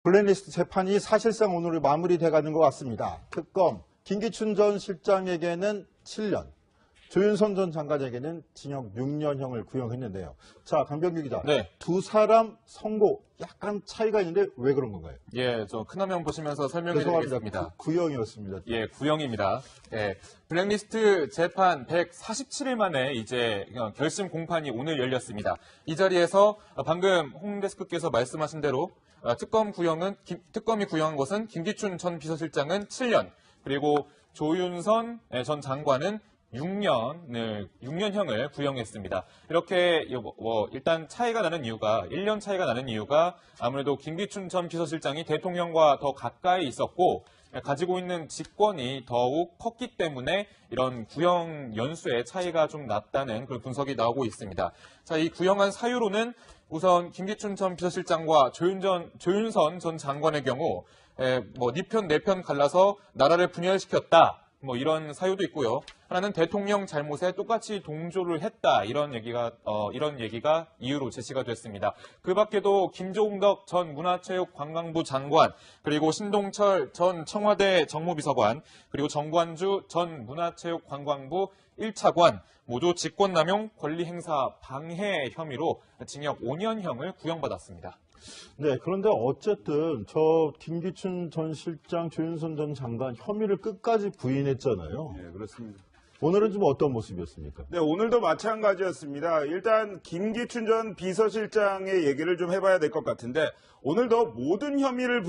블랙리스트 재판이 사실상 오늘 마무리돼가는 것 같습니다. 특검 김기춘 전 실장에게는 7년, 조윤선 전 장관에게는 징역 6년형을 구형했는데요. 자, 강병규 기자. 네. 두 사람 선고 약간 차이가 있는데 왜 그런 건가요? 예, 저 큰 화면 보시면서 설명해 드리겠습니다. 구형이었습니다. 예, 구형입니다. 예, 블랙리스트 재판 147일 만에 이제 결심 공판이 오늘 열렸습니다. 이 자리에서 방금 홍 데스크께서 말씀하신 대로 특검이 구형한 것은 김기춘 전 비서실장은 7년, 그리고 조윤선 전 장관은 6년형을 구형했습니다. 이렇게 일단 차이가 나는 이유가 1년 차이가 나는 이유가 아무래도 김기춘 전 비서실장이 대통령과 더 가까이 있었고 가지고 있는 직권이 더욱 컸기 때문에 이런 구형 연수의 차이가 좀 났다는 그런 분석이 나오고 있습니다. 자, 이 구형한 사유로는 우선 김기춘 전 비서실장과 조윤선 전 장관의 경우 네 편, 네 편 갈라서 나라를 분열시켰다. 이런 사유도 있고요. 하나는 대통령 잘못에 똑같이 동조를 했다. 이런 얘기가 이유로 제시가 됐습니다. 그 밖에도 김종덕 전 문화체육관광부 장관, 그리고 신동철 전 청와대 정무비서관, 그리고 정관주 전 문화체육관광부 1차관, 모두 직권남용 권리행사 방해 혐의로 징역 5년형을 구형받았습니다. 네, 그런데 어쨌든 저 김기춘 전 실장, 조윤선 전 장관 혐의를 끝까지 부인했잖아요. 네, 그렇습니다. 오늘은 좀 어떤 모습이었습니까? 네, 오늘도 마찬가지였습니다. 일단 김기춘 전 비서실장의 얘기를 좀 해봐야 될 것 같은데 오늘도 모든 혐의를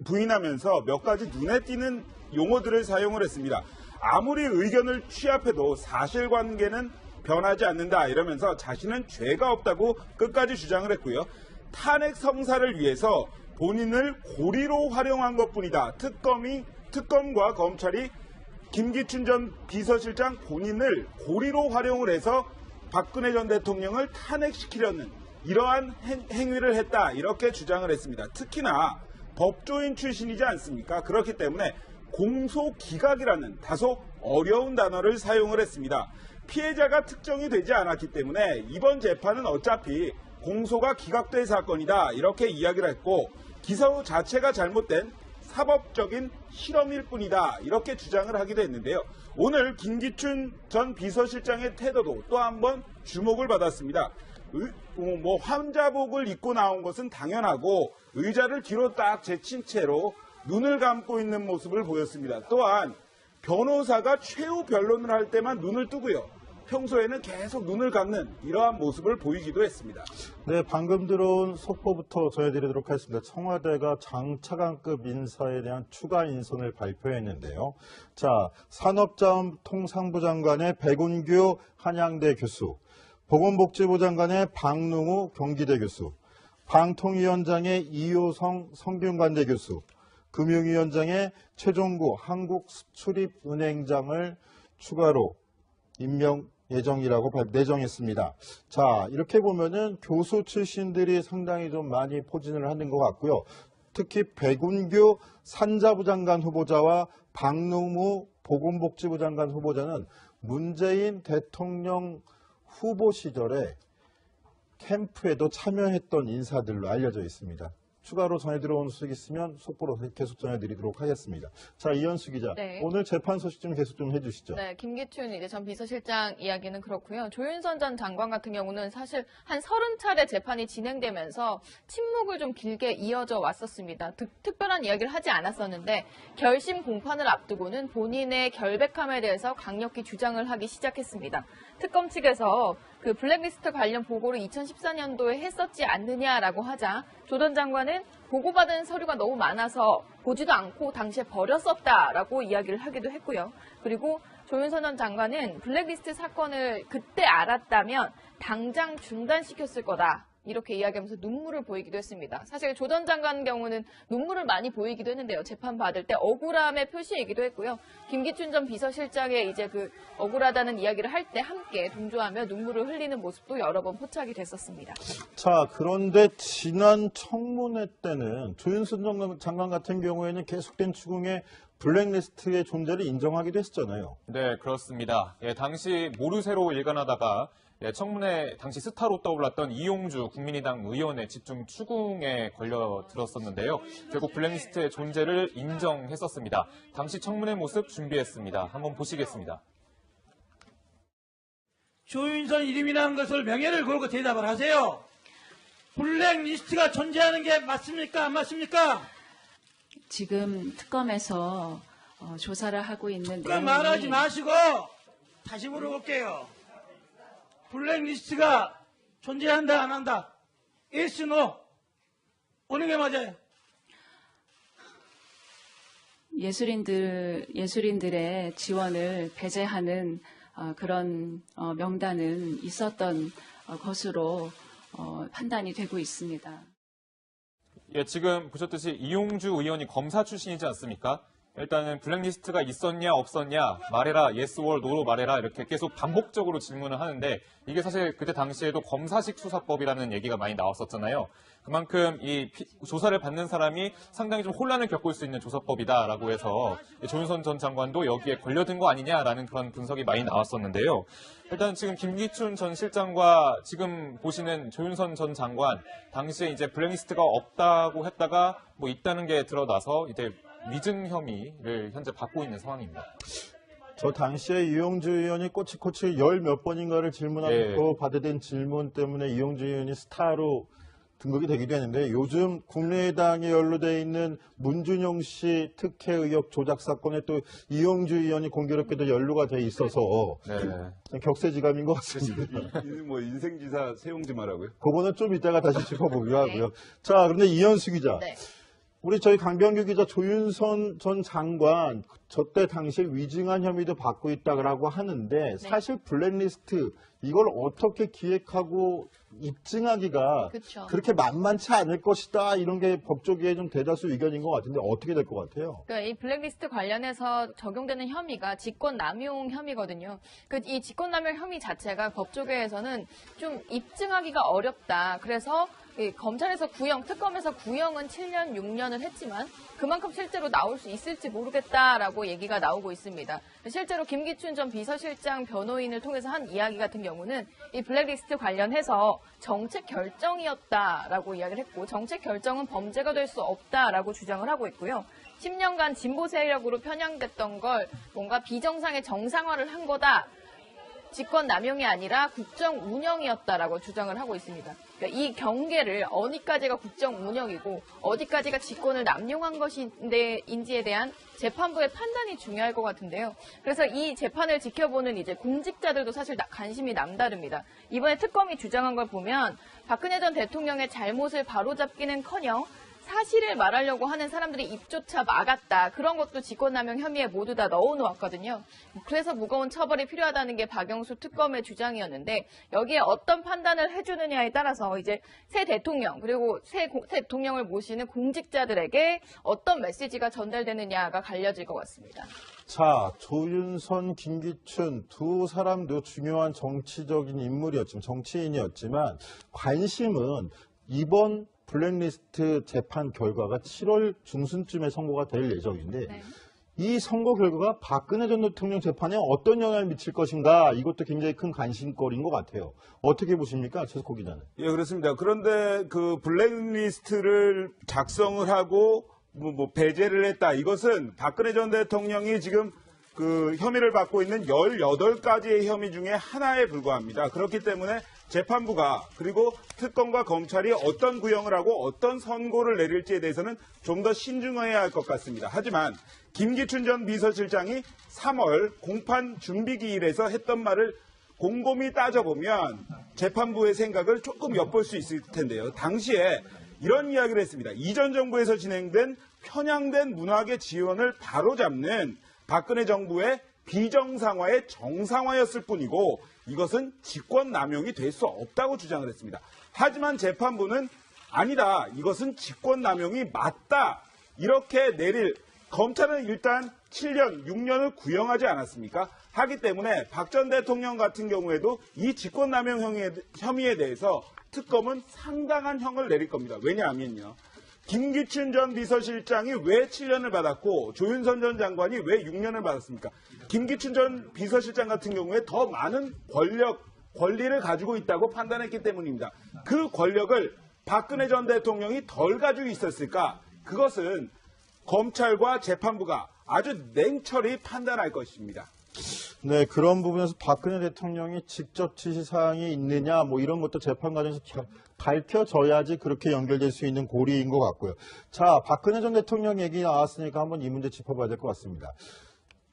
부인하면서 몇 가지 눈에 띄는 용어들을 사용을 했습니다. 아무리 의견을 취합해도 사실관계는 변하지 않는다 이러면서 자신은 죄가 없다고 끝까지 주장을 했고요. 탄핵 성사를 위해서 본인을 고리로 활용한 것뿐이다. 특검과 검찰이 김기춘 전 비서실장 본인을 고리로 활용을 해서 박근혜 전 대통령을 탄핵시키려는 이러한 행위를 했다. 이렇게 주장을 했습니다. 특히나 법조인 출신이지 않습니까? 그렇기 때문에 공소기각이라는 다소 어려운 단어를 사용을 했습니다. 피해자가 특정이 되지 않았기 때문에 이번 재판은 어차피 공소가 기각될 사건이다 이렇게 이야기를 했고 기소 자체가 잘못된 사법적인 실험일 뿐이다 이렇게 주장을 하기도 했는데요. 오늘 김기춘 전 비서실장의 태도도 또 한 번 주목을 받았습니다. 환자복을 입고 나온 것은 당연하고 의자를 뒤로 딱 제친 채로 눈을 감고 있는 모습을 보였습니다. 또한 변호사가 최후 변론을 할 때만 눈을 뜨고요. 평소에는 계속 눈을 감는 이러한 모습을 보이기도 했습니다. 네, 방금 들어온 속보부터 전해드리도록 하겠습니다. 청와대가 장차관급 인사에 대한 추가 인선을 발표했는데요. 자, 산업자원통상부 장관의 백운규 한양대 교수, 보건복지부 장관의 박능우 경기대 교수, 방통위원장의 이효성 성균관대 교수, 금융위원장의 최종구 한국수출입은행장을 추가로 임명 예정이라고 내정했습니다. 자, 이렇게 보면은 교수 출신들이 상당히 좀 많이 포진을 하는 것 같고요. 특히 백운규 산자부 장관 후보자와 박능우 보건복지부 장관 후보자는 문재인 대통령 후보 시절에 캠프에도 참여했던 인사들로 알려져 있습니다. 추가로 전해 들어온 소식 있으면 속보로 계속 전해드리도록 하겠습니다. 자, 이현수 기자, 네. 오늘 재판 소식 좀 계속 좀 해주시죠. 네, 김기춘 전 비서실장 이야기는 그렇고요. 조윤선 전 장관 같은 경우는 사실 한 30차례 재판이 진행되면서 침묵을 좀 길게 이어져 왔었습니다. 특별한 이야기를 하지 않았었는데 결심 공판을 앞두고는 본인의 결백함에 대해서 강력히 주장을 하기 시작했습니다. 특검 측에서 그 블랙리스트 관련 보고를 2014년도에 했었지 않느냐라고 하자 조 전 장관은 보고받은 서류가 너무 많아서 보지도 않고 당시에 버렸었다라고 이야기를 하기도 했고요. 그리고 조윤선 전 장관은 블랙리스트 사건을 그때 알았다면 당장 중단시켰을 거다. 이렇게 이야기하면서 눈물을 보이기도 했습니다. 사실 조 전 장관 경우는 눈물을 많이 보이기도 했는데요. 재판 받을 때 억울함의 표시이기도 했고요. 김기춘 전 비서실장의 이제 그 억울하다는 이야기를 할 때 함께 동조하며 눈물을 흘리는 모습도 여러 번 포착이 됐었습니다. 자, 그런데 지난 청문회 때는 조윤선 장관 같은 경우에는 계속된 추궁에 블랙리스트의 존재를 인정하기도 했었잖아요. 네, 그렇습니다. 예, 당시 모르쇠로 일관하다가 청문회 당시 스타로 떠올랐던 이용주 국민의당 의원의 집중 추궁에 걸려들었었는데요. 결국 블랙리스트의 존재를 인정했었습니다. 당시 청문회 모습 준비했습니다. 한번 보시겠습니다. 조윤선 이름이라는 것을 명예를 걸고 대답을 하세요. 블랙리스트가 존재하는 게 맞습니까? 안 맞습니까? 지금 특검에서 조사를 하고 있는 그 말하지 마시고 다시 물어볼게요. 블랙리스트가 존재한다 안 한다? yes, no? 어느 게 맞아요? 예술인들의 지원을 배제하는 그런 명단은 있었던 것으로 판단이 되고 있습니다. 예, 지금 보셨듯이 이용주 의원이 검사 출신이지 않습니까? 일단은 블랙리스트가 있었냐 없었냐 말해라, yes or no로 말해라 이렇게 계속 반복적으로 질문을 하는데 이게 사실 그때 당시에도 검사식 수사법이라는 얘기가 많이 나왔었잖아요. 그만큼 이 조사를 받는 사람이 상당히 좀 혼란을 겪을 수 있는 조사법이다라고 해서 조윤선 전 장관도 여기에 걸려든 거 아니냐라는 그런 분석이 많이 나왔었는데요. 일단 지금 김기춘 전 실장과 지금 보시는 조윤선 전 장관 당시에 이제 블랙리스트가 없다고 했다가 뭐 있다는 게 드러나서 이제 위증 혐의를 현재 받고 있는 상황입니다. 저 당시에 이용주 의원이 꼬치꼬치 10몇 번인가를 질문하고 받아든 질문 때문에 이용주 의원이 스타로 등극이 되기도 했는데 요즘 국민의당에 연루되어 있는 문준용 씨 특혜 의혹 조작 사건에 또 이용주 의원이 공교롭게도 연루가 돼 있어서 격세지감인 것 같습니다. 뭐 인생지사 세용지 말하고요. 그거는 좀 이따가 다시 짚어보기로 하고요. 자, 그런데 이현수 기자. 네. 우리 저희 강병규 기자 조윤선 전 장관 저때 당시에 위증한 혐의도 받고 있다고 하는데 사실 블랙리스트 이걸 어떻게 기획하고 입증하기가 그쵸. 그렇게 만만치 않을 것이다 이런 게 법조계의 좀 대다수 의견인 것 같은데 어떻게 될 것 같아요? 그러니까 이 블랙리스트 관련해서 적용되는 혐의가 직권남용 혐의거든요. 이 직권남용 혐의 자체가 법조계에서는 좀 입증하기가 어렵다. 그래서 검찰에서 특검에서 구형은 7년, 6년을 했지만 그만큼 실제로 나올 수 있을지 모르겠다라고 얘기가 나오고 있습니다. 실제로 김기춘 전 비서실장 변호인을 통해서 한 이야기 같은 경우는 이 블랙리스트 관련해서 정책 결정이었다라고 이야기를 했고 정책 결정은 범죄가 될 수 없다라고 주장을 하고 있고요. 10년간 진보 세력으로 편향됐던 걸 뭔가 비정상의 정상화를 한 거다. 직권 남용이 아니라 국정 운영이었다라고 주장을 하고 있습니다. 그러니까 이 경계를 어디까지가 국정 운영이고 어디까지가 직권을 남용한 것인지에 대한 재판부의 판단이 중요할 것 같은데요. 그래서 이 재판을 지켜보는 이제 공직자들도 사실 관심이 남다릅니다. 이번에 특검이 주장한 걸 보면 박근혜 전 대통령의 잘못을 바로잡기는커녕 사실을 말하려고 하는 사람들이 입조차 막았다. 그런 것도 직권남용 혐의에 모두 다 넣어놓았거든요. 그래서 무거운 처벌이 필요하다는 게 박영수 특검의 주장이었는데 여기에 어떤 판단을 해주느냐에 따라서 이제 새 대통령 그리고 새 대통령을 모시는 공직자들에게 어떤 메시지가 전달되느냐가 갈려질 것 같습니다. 자, 조윤선, 김기춘 두 사람도 중요한 정치적인 인물이었지만 정치인이었지만 관심은 이번 블랙리스트 재판 결과가 7월 중순쯤에 선고가 될 예정인데 이 선고 결과가 박근혜 전 대통령 재판에 어떤 영향을 미칠 것인가 이것도 굉장히 큰 관심거리인 것 같아요. 어떻게 보십니까? 최석호 기자는. 예, 그렇습니다. 그런데 그 블랙리스트를 작성을 하고 배제를 했다. 이것은 박근혜 전 대통령이 지금 그 혐의를 받고 있는 18가지의 혐의 중에 하나에 불과합니다. 그렇기 때문에 재판부가 그리고 특검과 검찰이 어떤 구형을 하고 어떤 선고를 내릴지에 대해서는 좀 더 신중해야 할 것 같습니다. 하지만 김기춘 전 비서실장이 3월 공판 준비기일에서 했던 말을 곰곰이 따져보면 재판부의 생각을 조금 엿볼 수 있을 텐데요. 당시에 이런 이야기를 했습니다. 이전 정부에서 진행된 편향된 문학의 지원을 바로잡는 박근혜 정부의 비정상화의 정상화였을 뿐이고 이것은 직권남용이 될 수 없다고 주장을 했습니다. 하지만 재판부는 아니다. 이것은 직권남용이 맞다. 이렇게 내릴 검찰은 일단 7년, 6년을 구형하지 않았습니까? 하기 때문에 박 전 대통령 같은 경우에도 이 직권남용 혐의에 대해서 특검은 상당한 형을 내릴 겁니다. 왜냐하면요. 김기춘 전 비서실장이 왜 7년을 받았고 조윤선 전 장관이 왜 6년을 받았습니까? 김기춘 전 비서실장 같은 경우에 더 많은 권력, 권리를 가지고 있다고 판단했기 때문입니다. 그 권력을 박근혜 전 대통령이 덜 가지고 있었을까? 그것은 검찰과 재판부가 아주 냉철히 판단할 것입니다. 네, 그런 부분에서 박근혜 대통령이 직접 지시사항이 있느냐, 뭐 이런 것도 재판 과정에서 밝혀져야지 그렇게 연결될 수 있는 고리인 것 같고요. 자, 박근혜 전 대통령 얘기 나왔으니까 한번 이 문제 짚어봐야 될 것 같습니다.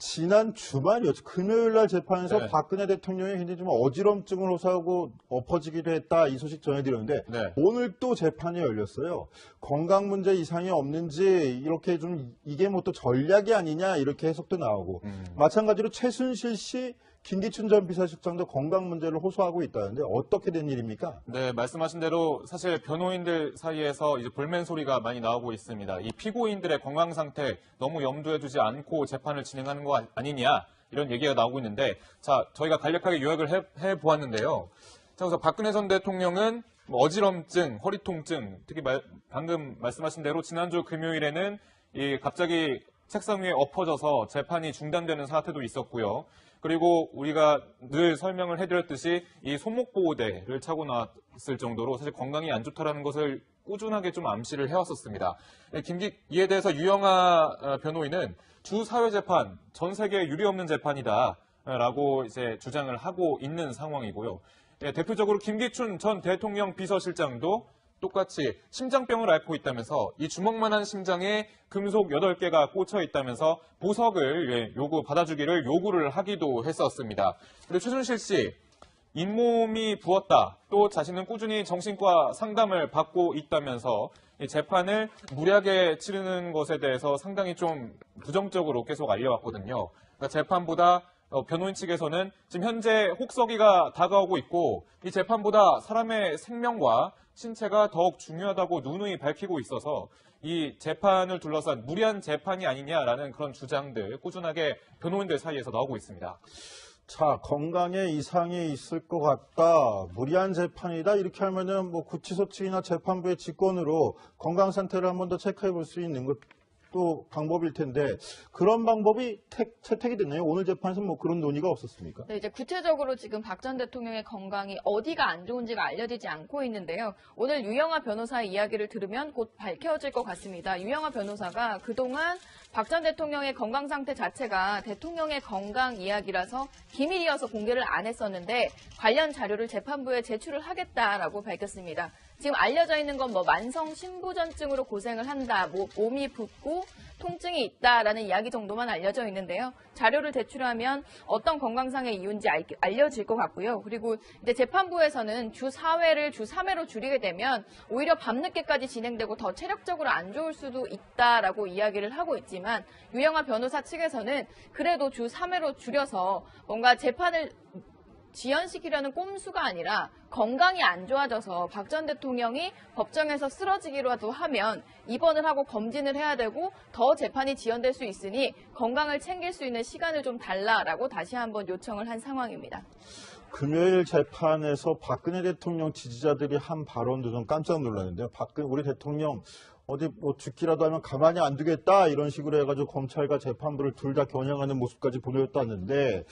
지난 주말이었죠. 금요일 날 재판에서 네. 박근혜 대통령이 굉장히 좀 어지럼증을 호소하고 엎어지기도 했다. 이 소식 전해드렸는데 네. 오늘 또 재판이 열렸어요. 건강 문제 이상이 없는지 이렇게 좀 이게 뭐 또 전략이 아니냐 이렇게 해석도 나오고 마찬가지로 최순실 씨, 김기춘 전 비서실장도 건강 문제를 호소하고 있다는데 어떻게 된 일입니까? 네, 말씀하신 대로 사실 변호인들 사이에서 이제 볼멘 소리가 많이 나오고 있습니다. 이 피고인들의 건강 상태 너무 염두에 두지 않고 재판을 진행하는 거 아니냐 이런 얘기가 나오고 있는데, 자, 저희가 간략하게 요약을 해 보았는데요. 자, 그래서 박근혜 전 대통령은 뭐 어지럼증, 허리 통증, 특히 방금 말씀하신 대로 지난주 금요일에는 갑자기 책상 위에 엎어져서 재판이 중단되는 사태도 있었고요. 그리고 우리가 늘 설명을 해드렸듯이 이 손목보호대를 차고 나왔을 정도로 사실 건강이 안 좋다라는 것을 꾸준하게 좀 암시를 해왔었습니다. 이에 대해서 유영하 변호인은 주 사회재판, 전 세계에 유례없는 재판이다라고 이제 주장을 하고 있는 상황이고요. 대표적으로 김기춘 전 대통령 비서실장도 똑같이 심장병을 앓고 있다면서 이 주먹만한 심장에 금속 8개가 꽂혀 있다면서 보석을 받아주기를 요구를 하기도 했었습니다. 근데 최순실 씨, 잇몸이 부었다. 또 자신은 꾸준히 정신과 상담을 받고 있다면서 이 재판을 무리하게 치르는 것에 대해서 상당히 좀 부정적으로 계속 알려왔거든요. 그러니까 재판보다 변호인 측에서는 지금 현재 혹서기가 다가오고 있고 이 재판보다 사람의 생명과 신체가 더욱 중요하다고 누누이 밝히고 있어서 이 재판을 둘러싼 무리한 재판이 아니냐라는 그런 주장들 꾸준하게 변호인들 사이에서 나오고 있습니다. 자, 건강에 이상이 있을 것 같다. 무리한 재판이다. 이렇게 하면은 뭐 구치소 측이나 재판부의 직권으로 건강 상태를 한 번 더 체크해 볼 수 있는 것도 방법일 텐데 그런 방법이 채택이 됐나요? 오늘 재판에서 뭐 그런 논의가 없었습니까? 네, 이제 구체적으로 지금 박 전 대통령의 건강이 어디가 안 좋은지가 알려지지 않고 있는데요. 오늘 유영하 변호사의 이야기를 들으면 곧 밝혀질 것 같습니다. 유영하 변호사가 그동안 박 전 대통령의 건강 상태 자체가 대통령의 건강 이야기라서 기밀이어서 공개를 안 했었는데 관련 자료를 재판부에 제출을 하겠다라고 밝혔습니다. 지금 알려져 있는 건 뭐 만성 신부전증으로 고생을 한다, 뭐 몸이 붓고 통증이 있다라는 이야기 정도만 알려져 있는데요. 자료를 제출하면 어떤 건강상의 이유인지 알려질 것 같고요. 그리고 이제 재판부에서는 주 4회를 주 3회로 줄이게 되면 오히려 밤늦게까지 진행되고 더 체력적으로 안 좋을 수도 있다라고 이야기를 하고 있지만 유영하 변호사 측에서는 그래도 주 3회로 줄여서 뭔가 재판을 지연시키려는 꼼수가 아니라 건강이 안 좋아져서 박 전 대통령이 법정에서 쓰러지기라도 하면 입원을 하고 검진을 해야 되고 더 재판이 지연될 수 있으니 건강을 챙길 수 있는 시간을 좀 달라라고 다시 한번 요청을 한 상황입니다. 금요일 재판에서 박근혜 대통령 지지자들이 한 발언도 좀 깜짝 놀랐는데요. 우리 대통령 어디 뭐 죽기라도 하면 가만히 안 두겠다 이런 식으로 해가지고 검찰과 재판부를 둘 다 겨냥하는 모습까지 보여줬다는데,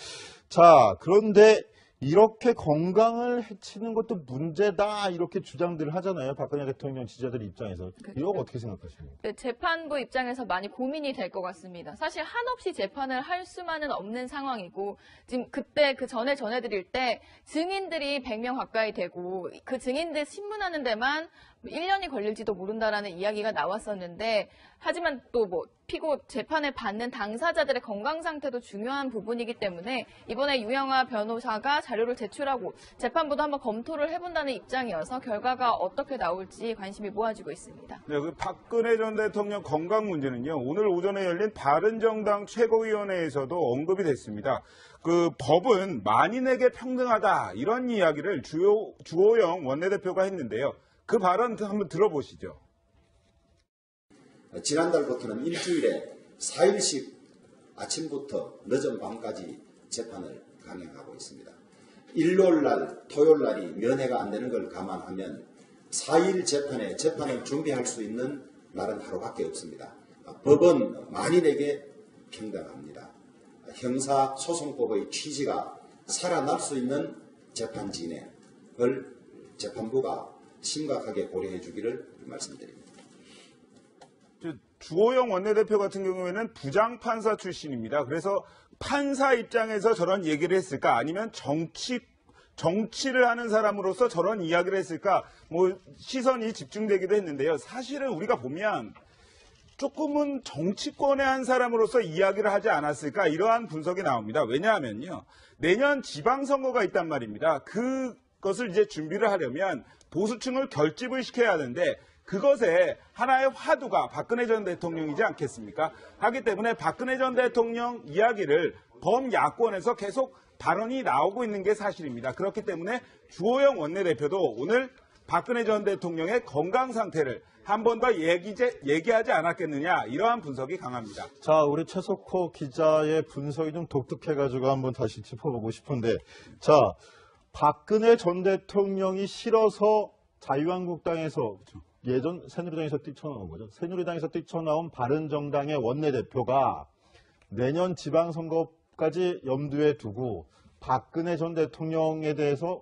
자, 그런데 이렇게 건강을 해치는 것도 문제다 이렇게 주장들을 하잖아요. 박근혜 대통령 지지자들 입장에서. 이거 어떻게 생각하십니까? 네, 재판부 입장에서 많이 고민이 될 것 같습니다. 사실 한없이 재판을 할 수만은 없는 상황이고 지금 그때 그 전에 전해드릴 때 증인들이 100명 가까이 되고 그 증인들 신문하는 데만 1년이 걸릴지도 모른다라는 이야기가 나왔었는데 하지만 또 뭐 피고 재판을 받는 당사자들의 건강 상태도 중요한 부분이기 때문에 이번에 유영하 변호사가 자료를 제출하고 재판부도 한번 검토를 해본다는 입장이어서 결과가 어떻게 나올지 관심이 모아지고 있습니다. 네, 그 박근혜 전 대통령 건강 문제는요. 오늘 오전에 열린 바른정당 최고위원회에서도 언급이 됐습니다. 그 법은 만인에게 평등하다 이런 이야기를 주호영 원내대표가 했는데요. 그 발언 한번 들어보시죠. 지난달부터는 일주일에 4일씩 아침부터 늦은 밤까지 재판을 강행하고 있습니다. 일요일날, 토요일날이 면회가 안 되는 걸 감안하면 4일 재판을 준비할 수 있는 날은 하루밖에 없습니다. 법은 만인에게 평등합니다. 형사소송법의 취지가 살아날 수 있는 재판 진행을 재판부가 심각하게 고려해 주기를 말씀드립니다. 주호영 원내대표 같은 경우에는 부장판사 출신입니다. 그래서 판사 입장에서 저런 얘기를 했을까? 아니면 정치를 하는 사람으로서 저런 이야기를 했을까? 뭐 시선이 집중되기도 했는데요. 사실은 우리가 보면 조금은 정치권의 한 사람으로서 이야기를 하지 않았을까? 이러한 분석이 나옵니다. 왜냐하면요. 내년 지방선거가 있단 말입니다. 그것을 이제 준비를 하려면 보수층을 결집을 시켜야 하는데 그것에 하나의 화두가 박근혜 전 대통령이지 않겠습니까? 하기 때문에 박근혜 전 대통령 이야기를 범야권에서 계속 발언이 나오고 있는 게 사실입니다. 그렇기 때문에 주호영 원내대표도 오늘 박근혜 전 대통령의 건강 상태를 한 번 더 얘기하지 않았겠느냐, 이러한 분석이 강합니다. 자, 우리 최석호 기자의 분석이 좀 독특해가지고 한번 다시 짚어보고 싶은데, 자, 박근혜 전 대통령이 싫어서 자유한국당에서 예전 새누리당에서 뛰쳐나온 거죠. 새누리당에서 뛰쳐나온 바른정당의 원내대표가 내년 지방선거까지 염두에 두고 박근혜 전 대통령에 대해서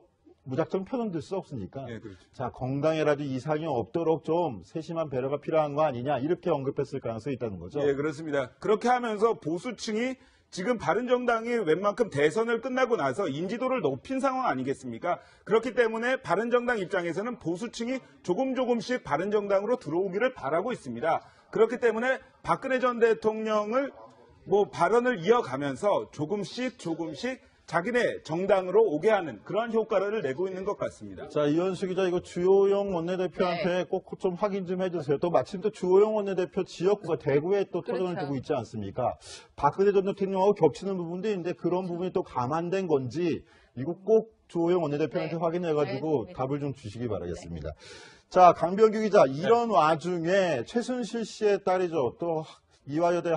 무작정 편은 들 수 없으니까 네, 그렇죠. 자, 건강에라도 이상이 없도록 좀 세심한 배려가 필요한 거 아니냐, 이렇게 언급했을 가능성이 있다는 거죠. 예, 그렇습니다. 그렇게 하면서 보수층이 지금 바른정당이 웬만큼 대선을 끝나고 나서 인지도를 높인 상황 아니겠습니까? 그렇기 때문에 바른정당 입장에서는 보수층이 조금씩 바른정당으로 들어오기를 바라고 있습니다. 그렇기 때문에 박근혜 전 대통령을 발언을 이어가면서 조금씩 자기네 정당으로 오게 하는 그러한 효과를 내고 있는 것 같습니다. 자, 이현수 기자, 이거 주호영 원내대표한테 네. 꼭 좀 확인 좀 해주세요. 또 마침 또 주호영 원내대표 지역구가 대구에 또 터전을 그렇죠. 두고 있지 않습니까? 박근혜 전 대통령하고 겹치는 부분도 있는데 그런 부분이 또 감안된 건지 이거 꼭 주호영 원내대표한테 네. 확인해가지고 알겠습니다. 답을 좀 주시기 바라겠습니다. 자, 강병규 기자, 이런 와중에 최순실 씨의 딸이죠. 또 이화여대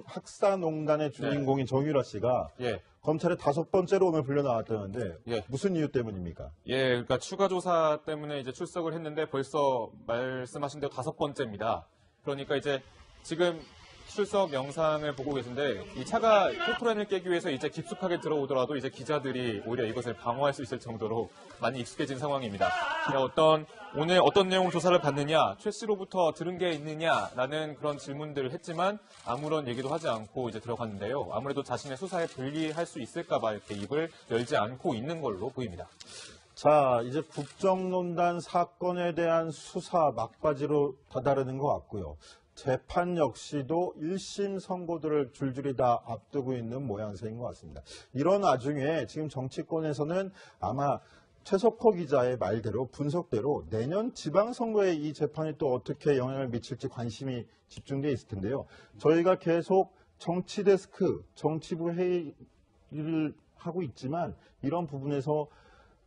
학사농단의 주인공인 정유라 씨가 예. 검찰에 5번째로 오늘 불려 나왔다는데 예. 무슨 이유 때문입니까? 예, 그러니까 추가 조사 때문에 이제 출석을 했는데 벌써 말씀하신 대로 5번째입니다. 그러니까 이제 지금 출석 영상을 보고 계신데 이 차가 포토라인을 깨기 위해서 이제 깊숙하게 들어오더라도 이제 기자들이 오히려 이것을 방어할 수 있을 정도로 많이 익숙해진 상황입니다. 오늘 어떤 내용 조사를 받느냐, 최 씨로부터 들은 게 있느냐라는 그런 질문들을 했지만 아무런 얘기도 하지 않고 이제 들어갔는데요. 아무래도 자신의 수사에 불리할 수 있을까봐 이렇게 입을 열지 않고 있는 걸로 보입니다. 자, 이제 국정농단 사건에 대한 수사 막바지로 다다르는 것 같고요. 재판 역시도 1심 선고들을 줄줄이 다 앞두고 있는 모양새인 것 같습니다. 이런 와중에 지금 정치권에서는 아마 최석호 기자의 말대로 분석대로 내년 지방선거에 이 재판이 또 어떻게 영향을 미칠지 관심이 집중되어 있을 텐데요. 저희가 계속 정치데스크, 정치부 회의를 하고 있지만 이런 부분에서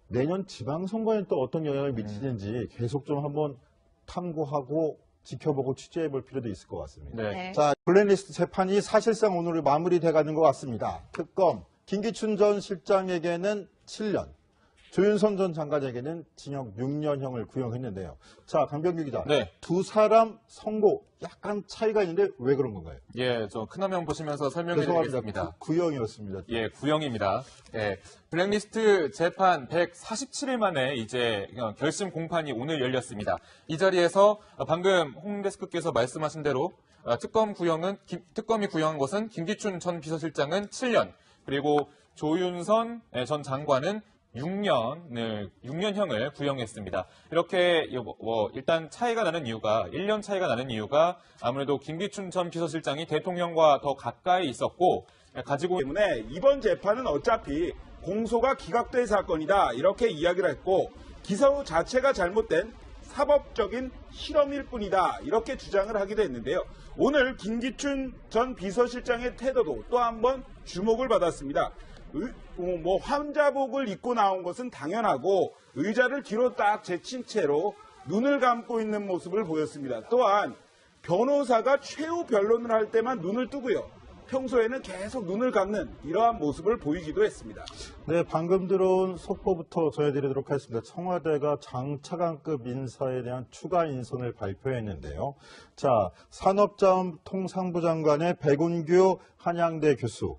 내년 지방선거에 또 어떤 영향을 미치는지 계속 좀 한번 탐구하고 지켜보고 취재해 볼 필요도 있을 것 같습니다. 네. 네. 자, 블랙리스트 재판이 사실상 오늘 마무리돼 가는 것 같습니다. 특검, 김기춘 전 실장에게는 7년, 조윤선 전 장관에게는 징역 6년형을 구형했는데요. 자, 강병규 기자. 네. 두 사람 선고 약간 차이가 있는데 왜 그런 건가요? 예, 저 큰 화면 보시면서 설명해 드리겠습니다. 구형이었습니다. 예, 구형입니다. 예, 블랙리스트 재판 147일 만에 이제 결심 공판이 오늘 열렸습니다. 이 자리에서 방금 홍 데스크께서 말씀하신 대로 특검이 구형한 것은 김기춘 전 비서실장은 7년, 그리고 조윤선 전 장관은 6년형을 구형했습니다. 이렇게 일단 차이가 나는 이유가 1년 차이가 나는 이유가 아무래도 김기춘 전 비서실장이 대통령과 더 가까이 있었고 가지고 때문에 이번 재판은 어차피 공소가 기각될 사건이다, 이렇게 이야기를 했고 기소 자체가 잘못된 사법적인 실험일 뿐이다, 이렇게 주장을 하기도 했는데요. 오늘 김기춘 전 비서실장의 태도도 또 한 번 주목을 받았습니다. 환자복을 입고 나온 것은 당연하고 의자를 뒤로 딱 제친 채로 눈을 감고 있는 모습을 보였습니다. 또한 변호사가 최후 변론을 할 때만 눈을 뜨고요. 평소에는 계속 눈을 감는 이러한 모습을 보이기도 했습니다. 네, 방금 들어온 속보부터 전해드리도록 하겠습니다. 청와대가 장차관급 인사에 대한 추가 인선을 발표했는데요. 자, 산업자원통상부 장관의 백운규 한양대 교수,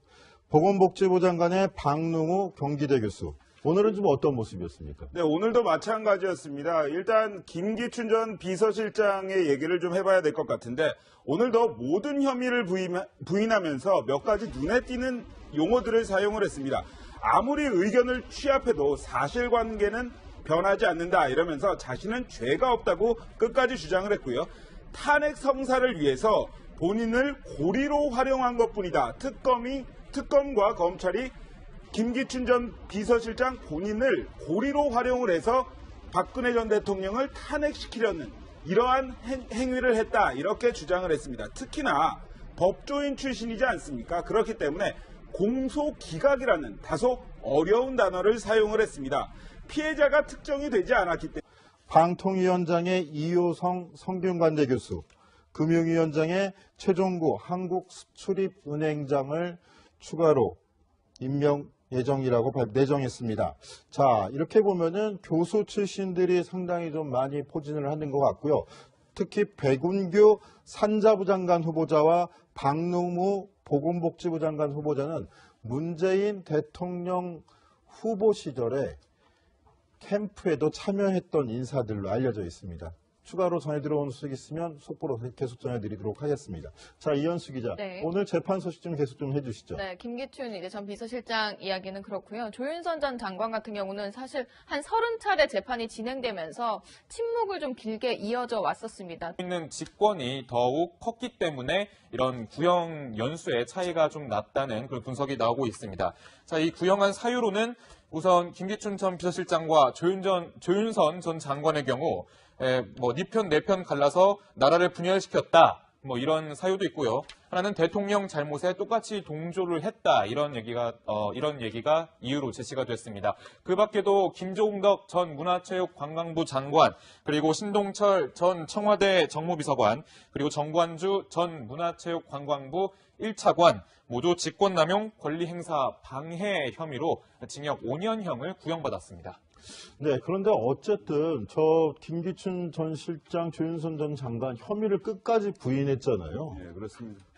보건복지부 장관의 박능우 경기대 교수, 오늘은 좀 어떤 모습이었습니까? 네, 오늘도 마찬가지였습니다. 일단 김기춘 전 비서실장의 얘기를 좀 해봐야 될 것 같은데 오늘도 모든 혐의를 부인하면서 몇 가지 눈에 띄는 용어들을 사용을 했습니다. 아무리 의견을 취합해도 사실관계는 변하지 않는다 이러면서 자신은 죄가 없다고 끝까지 주장을 했고요. 탄핵 성사를 위해서 본인을 고리로 활용한 것뿐이다. 특검과 검찰이 김기춘 전 비서실장 본인을 고리로 활용을 해서 박근혜 전 대통령을 탄핵시키려는 이러한 행위를 했다. 이렇게 주장을 했습니다. 특히나 법조인 출신이지 않습니까? 그렇기 때문에 공소기각이라는 다소 어려운 단어를 사용을 했습니다. 피해자가 특정이 되지 않았기 때문에 방통위원장의 이효성 성균관대 교수, 금융위원장의 최종구 한국수출입은행장을 추가로 임명 예정이라고 내정했습니다. 자, 이렇게 보면은 교수 출신들이 상당히 좀 많이 포진을 하는 것 같고요. 특히 백운규 산자부 장관 후보자와 박능무 보건복지부 장관 후보자는 문재인 대통령 후보 시절에 캠프에도 참여했던 인사들로 알려져 있습니다. 추가로 전해 들어온 소식 있으면 속보로 계속 전해드리도록 하겠습니다. 자, 이현수 기자, 네. 오늘 재판 소식 좀 계속 좀 해주시죠. 네, 김기춘 이제 전 비서실장 이야기는 그렇고요. 조윤선 전 장관 같은 경우는 사실 한 30차례 재판이 진행되면서 침묵을 좀 길게 이어져 왔었습니다. 있는 직권이 더욱 컸기 때문에 이런 구형 연수의 차이가 좀 났다는 그런 분석이 나오고 있습니다. 자, 이 구형한 사유로는 우선 김기춘 전 비서실장과 조윤선 전 장관의 경우 네 편, 네 편 갈라서 나라를 분열시켰다. 이런 사유도 있고요. 하나는 대통령 잘못에 똑같이 동조를 했다. 이런 얘기가 이유로 제시가 됐습니다. 그 밖에도 김종덕 전 문화체육관광부 장관, 그리고 신동철 전 청와대 정무비서관, 그리고 정관주 전 문화체육관광부 1차관, 모두 직권남용 권리행사 방해 혐의로 징역 5년형을 구형받았습니다. 네, 그런데 어쨌든 저 김기춘 전 실장, 조윤선 전 장관 혐의를 끝까지 부인했잖아요. 네, 그렇습니다.